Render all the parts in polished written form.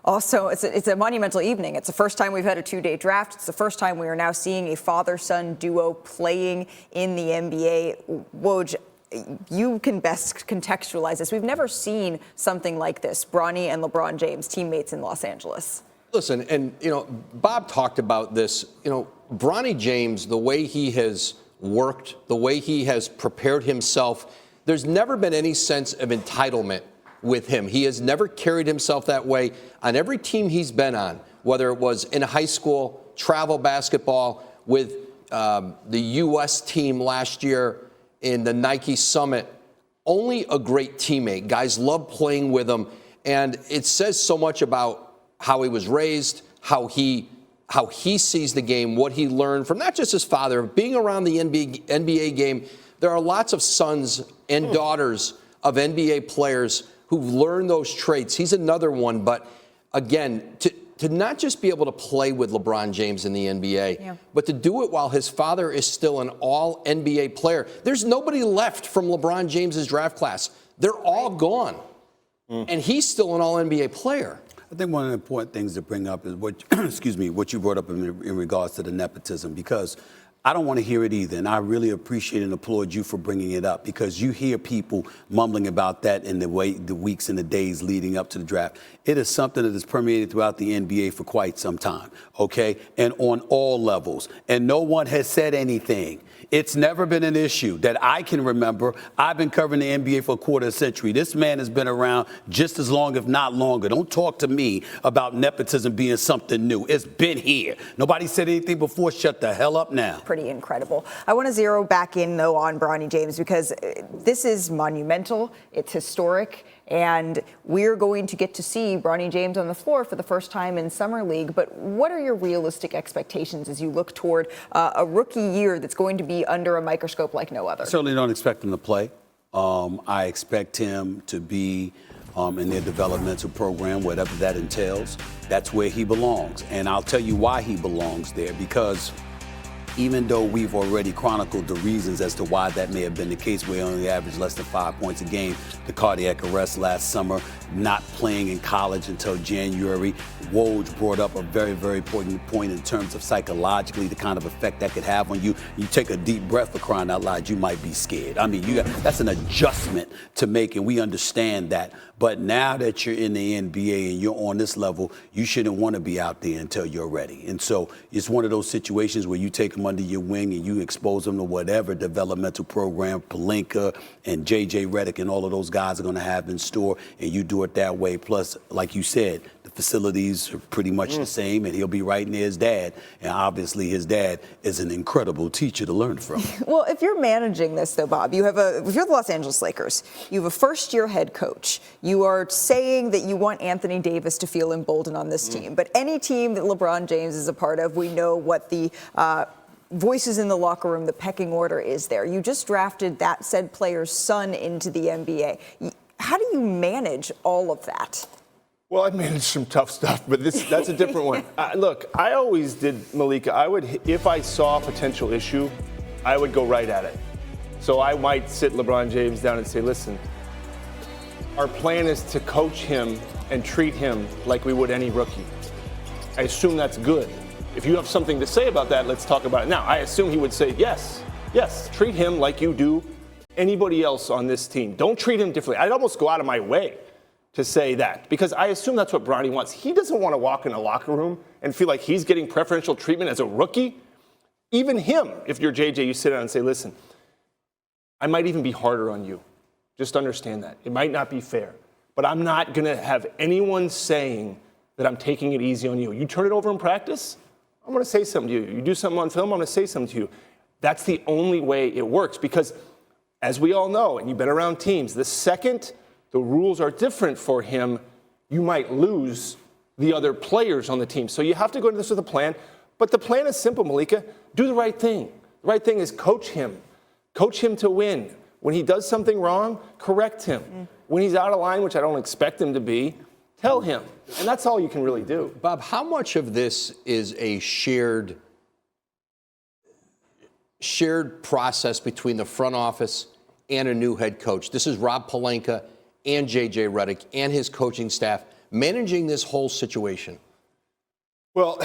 Also, it's a monumental evening. It's the first time we've had a two-day draft. It's the first time we are now seeing a father-son duo playing in the NBA. Woj, you can best contextualize this. We've never seen something like this. Bronny and LeBron James, teammates in Los Angeles. Listen, and, Bob talked about this. Bronny James, the way he has worked, the way he has prepared himself, there's never been any sense of entitlement with him. He has never carried himself that way on every team he's been on, whether it was in high school, travel basketball, with the U.S. team last year in the Nike Summit. Only a great teammate. Guys love playing with him. And it says so much about how he was raised, how he sees the game, what he learned from not just his father, being around the NBA game. There are lots of sons and daughters of NBA players who've learned those traits. He's another one. But again, to not just be able to play with LeBron James in the NBA, but to do it while his father is still an all-NBA player. There's nobody left from LeBron James's draft class. They're all gone. And he's still an all-NBA player. I think one of the important things to bring up is what, what you brought up in regards to the nepotism, because I don't want to hear it either, and I really appreciate and applaud you for bringing it up, because you hear people mumbling about that in the weeks and the days leading up to the draft. It is something that has permeated throughout the NBA for quite some time, okay, and on all levels, and no one has said anything. It's never been an issue that I can remember. I've been covering the NBA for a quarter century. This man has been around just as long, if not longer. Don't talk to me about nepotism being something new. It's been here. Nobody said anything before. Shut the hell up now. Pretty incredible. I want to zero back in, though, on Bronny James, because this is monumental. It's historic. And we're going to get to see Bronny James on the floor for the first time in Summer League. But what are your realistic expectations as you look toward a rookie year that's going to be under a microscope like no other? I certainly don't expect him to play. I expect him to be in their developmental program, whatever that entails. That's where he belongs. And I'll tell you why he belongs there, because even though we've already chronicled the reasons as to why that may have been the case, we only averaged less than 5 points a game, the cardiac arrest last summer, not playing in college until January. Woj brought up a very, very important point in terms of psychologically the kind of effect that could have on you. You take a deep breath, for crying out loud, you might be scared. I mean, that's an adjustment to make, and we understand that. But now that you're in the NBA and you're on this level, you shouldn't want to be out there until you're ready. And so it's one of those situations where you take them under your wing and you expose them to whatever developmental program Pelinka and J.J. Redick and all of those guys are going to have in store, and you do it that way. Plus, like you said, the facilities are pretty much the same, and he'll be right near his dad. And obviously his dad is an incredible teacher to learn from. Well, if you're managing this, though, Bob, if you're the Los Angeles Lakers, you have a first-year head coach. You are saying that you want Anthony Davis to feel emboldened on this team. But any team that LeBron James is a part of, we know what the voices in the locker room, the pecking order is there. You just drafted that said player's son into the NBA. How do you manage all of that? Well, I managed some tough stuff, but that's a different one. Look, I always did, Malika, if I saw a potential issue, I would go right at it. So I might sit LeBron James down and say, listen, our plan is to coach him and treat him like we would any rookie. I assume that's good. If you have something to say about that, let's talk about it. Now, I assume he would say, yes, treat him like you do anybody else on this team. Don't treat him differently. I'd almost go out of my way to say that, because I assume that's what Bronny wants. He doesn't want to walk in a locker room and feel like he's getting preferential treatment as a rookie. Even him, if you're JJ, you sit down and say, listen, I might even be harder on you. Just understand that. It might not be fair, but I'm not going to have anyone saying that I'm taking it easy on you. You turn it over in practice, I'm going to say something to you. You do something on film, I'm going to say something to you. That's the only way it works, because as we all know, and you've been around teams, the second the rules are different for him, you might lose the other players on the team. So you have to go into this with a plan. But the plan is simple, Malika. Do the right thing. The right thing is coach him. Coach him to win. When he does something wrong, correct him. When he's out of line, which I don't expect him to be, tell him. And that's all you can really do. Bob, how much of this is a shared process between the front office and a new head coach? This is Rob Pelinka and J.J. Redick and his coaching staff managing this whole situation? Well,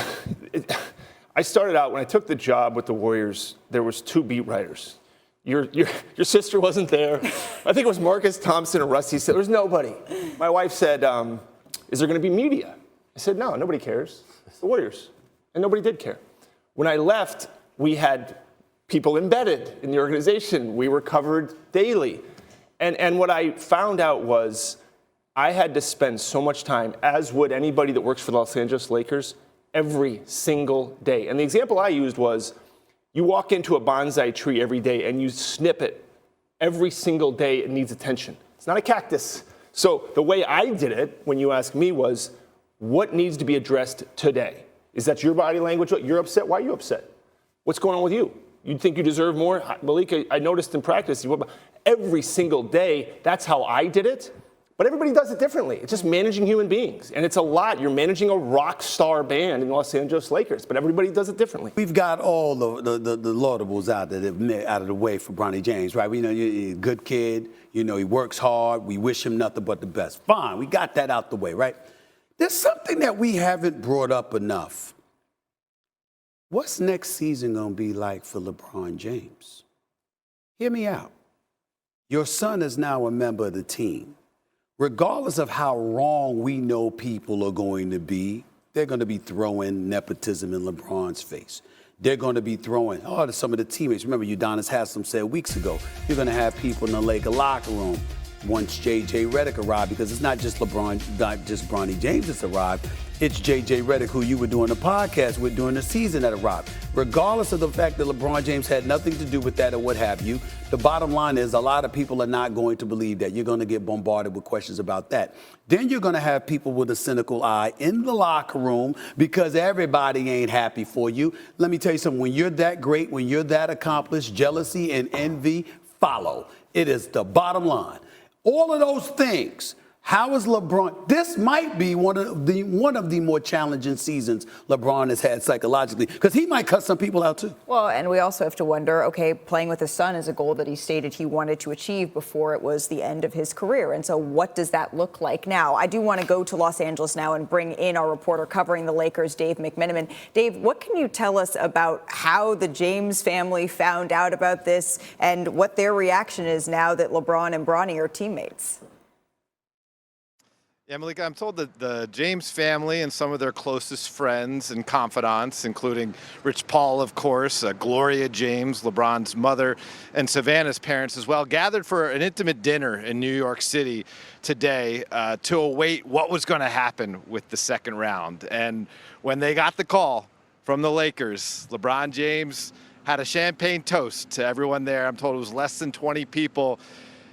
I started out when I took the job with the Warriors. There was 2 beat writers. Your sister wasn't there. I think it was Marcus Thompson and Rusty said there was nobody. My wife said, "Is there going to be media?" I said, "No, nobody cares. It's the Warriors," and nobody did care. When I left, we had people embedded in the organization. We were covered daily, and what I found out was I had to spend so much time, as would anybody that works for the Los Angeles Lakers, every single day. And the example I used was, you walk into a bonsai tree every day and you snip it. Every single day it needs attention. It's not a cactus. So the way I did it, when you asked me, was what needs to be addressed today? Is that your body language? You're upset? Why are you upset? What's going on with you? You think you deserve more? Malik, I noticed in practice, every single day, that's how I did it. But everybody does it differently. It's just managing human beings. And it's a lot. You're managing a rock star band in Los Angeles Lakers, but everybody does it differently. We've got all the laudables out of the way for Bronny James, right? We know he's a good kid. You know, he works hard. We wish him nothing but the best. Fine, we got that out the way, right? There's something that we haven't brought up enough. What's next season going to be like for LeBron James? Hear me out. Your son is now a member of the team. Regardless of how wrong we know people are going to be, they're going to be throwing nepotism in LeBron's face. They're going to be throwing, to some of the teammates. Remember, Udonis Haslam said weeks ago, you're going to have people in the Laker locker room once J.J. Redick arrived, because it's not just Bronny James that's arrived. It's J.J. Redick, who you were doing a podcast with during the season, that arrived. Regardless of the fact that LeBron James had nothing to do with that or what have you, the bottom line is a lot of people are not going to believe that. You're going to get bombarded with questions about that. Then you're going to have people with a cynical eye in the locker room because everybody ain't happy for you. Let me tell you something. When you're that great, when you're that accomplished, jealousy and envy follow. It is the bottom line. All of those things. How is LeBron? This might be one of the more challenging seasons LeBron has had psychologically, because he might cut some people out too. Well, and we also have to wonder, okay, playing with his son is a goal that he stated he wanted to achieve before it was the end of his career. And so what does that look like now? I do want to go to Los Angeles now and bring in our reporter covering the Lakers, Dave McMenamin. Dave, what can you tell us about how the James family found out about this and what their reaction is now that LeBron and Bronny are teammates? Yeah, Malika, I'm told that the James family and some of their closest friends and confidants, including Rich Paul, of course, Gloria James, LeBron's mother, and Savannah's parents as well, gathered for an intimate dinner in New York City today to await what was going to happen with the second round. And when they got the call from the Lakers, LeBron James had a champagne toast to everyone there. I'm told it was less than 20 people.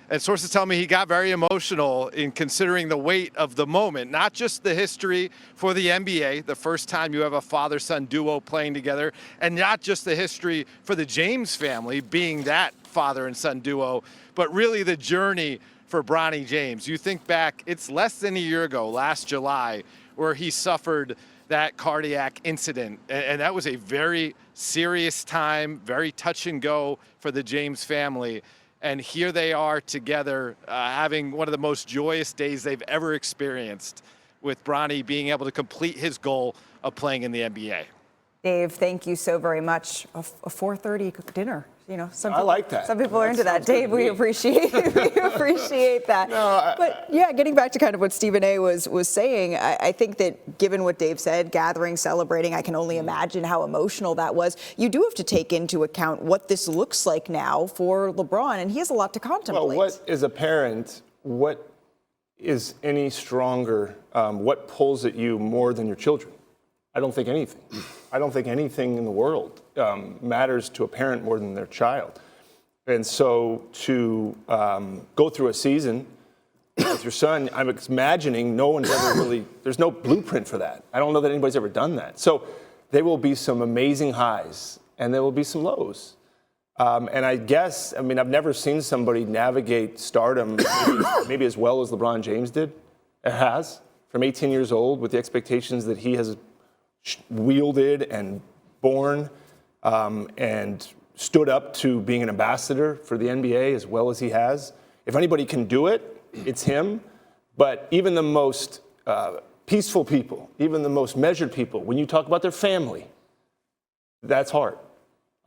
And sources tell me he got very emotional in considering the weight of the moment, not just the history for the NBA, the first time you have a father-son duo playing together, and not just the history for the James family being that father and son duo, but really the journey for Bronny James. You think back, it's less than a year ago, last July, where he suffered that cardiac incident. And that was a very serious time, very touch and go for the James family. And here they are together, having one of the most joyous days they've ever experienced, with Bronny being able to complete his goal of playing in the NBA. Dave, thank you so very much. A 4:30 dinner. You know, I like that. Some people are into that. Dave, we appreciate that. But yeah, getting back to kind of what Stephen A. was saying, I think that given what Dave said, gathering, celebrating, I can only imagine how emotional that was. You do have to take into account what this looks like now for LeBron, and he has a lot to contemplate. Well, what is a parent, what is any stronger, what pulls at you more than your children? I don't think anything. I don't think anything in the world matters to a parent more than their child. And so to go through a season with your son, I'm imagining no one's ever really, there's no blueprint for that. I don't know that anybody's ever done that. So there will be some amazing highs and there will be some lows. And I guess, I mean, I've never seen somebody navigate stardom maybe as well as LeBron James did. It has, from 18 years old, with the expectations that he has wielded and borne and stood up to being an ambassador for the NBA as well as he has. If anybody can do it, it's him. But even the most peaceful people, even the most measured people, when you talk about their family, that's hard.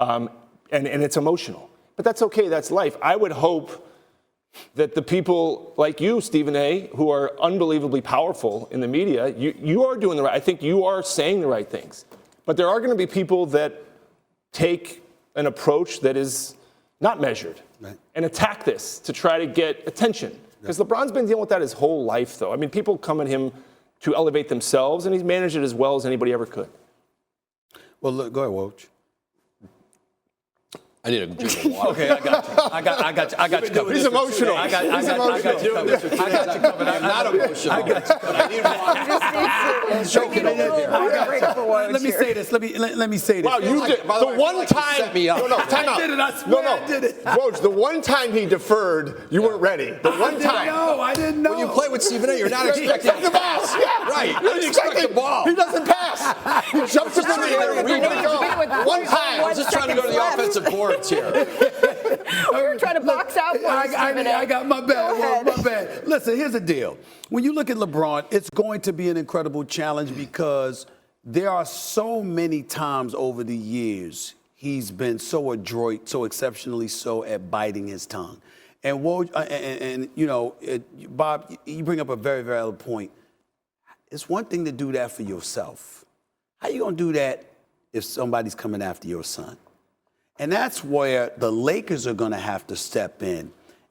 And it's emotional. But that's okay, that's life. I would hope that the people like you, Stephen A., who are unbelievably powerful in the media, you are doing the right, I think you are saying the right things. But there are going to be people that take an approach that is not measured and attack this to try to get attention. Because LeBron's been dealing with that his whole life, though. I mean, people come at him to elevate themselves, and he's managed it as well as anybody ever could. Well, look, go ahead, Woj. I need a drink of water. Okay, I got you. I got you covered. He's emotional. I got you covered. I'm not emotional. I got you covered. I need water. Just joking over here. Let me say this. Let me say this. Wow, you did. By the The way, one like you time. set me up. No, time out. I did it. I swear I did it. Woj, the one time he deferred, you weren't ready. The one time. No, I didn't know. When you play with Stephen A., you're not expecting the pass. Yeah. Right. You didn't expect the ball. He doesn't pass. He jumps up in the air and we go. One time. I was just trying to go to the offensive boards here. We were trying to box out for you, Stephen A. I got my bad. Go ahead. My bad. Listen, here's the deal. When you look at LeBron, it's going to be an incredible challenge because there are so many times over the years he's been so adroit, so exceptionally so at biting his tongue. And Bob, you bring up a very valid point. It's one thing to do that for yourself. How you gonna do that if somebody's coming after your son? And that's where the Lakers are going to have to step in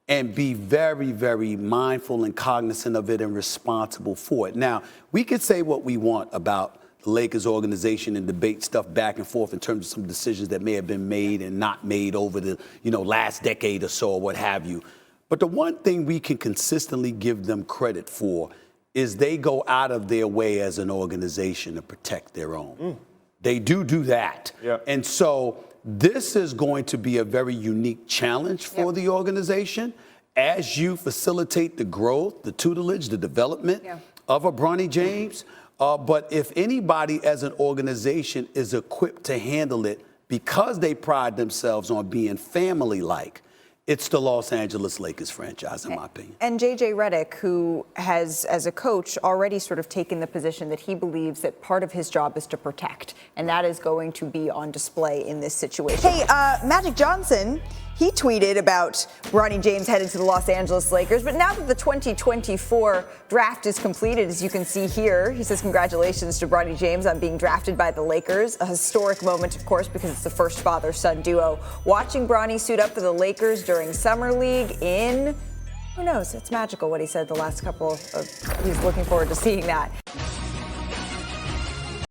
and be very, very mindful and cognizant of it and responsible for it. Now, we could say what we want about the Lakers organization and debate stuff back and forth in terms of some decisions that may have been made and not made over the last decade or so or what have you. But the one thing we can consistently give them credit for is they go out of their way as an organization to protect their own. They do that. Yep. And so this is going to be a very unique challenge for the organization as you facilitate the growth, the tutelage, the development of a Bronny James. But if anybody as an organization is equipped to handle it because they pride themselves on being family-like, it's the Los Angeles Lakers franchise, in my opinion. And J.J. Redick, who has, as a coach, already sort of taken the position that he believes that part of his job is to protect, and that is going to be on display in this situation. Hey, Magic Johnson, he tweeted about Bronny James headed to the Los Angeles Lakers, but now that the 2024 draft is completed, as you can see here, he says congratulations to Bronny James on being drafted by the Lakers. A historic moment, of course, because it's the first father-son duo. Watching Bronny suit up for the Lakers during Summer League in, who knows, it's magical what he said the last couple of, he's looking forward to seeing that.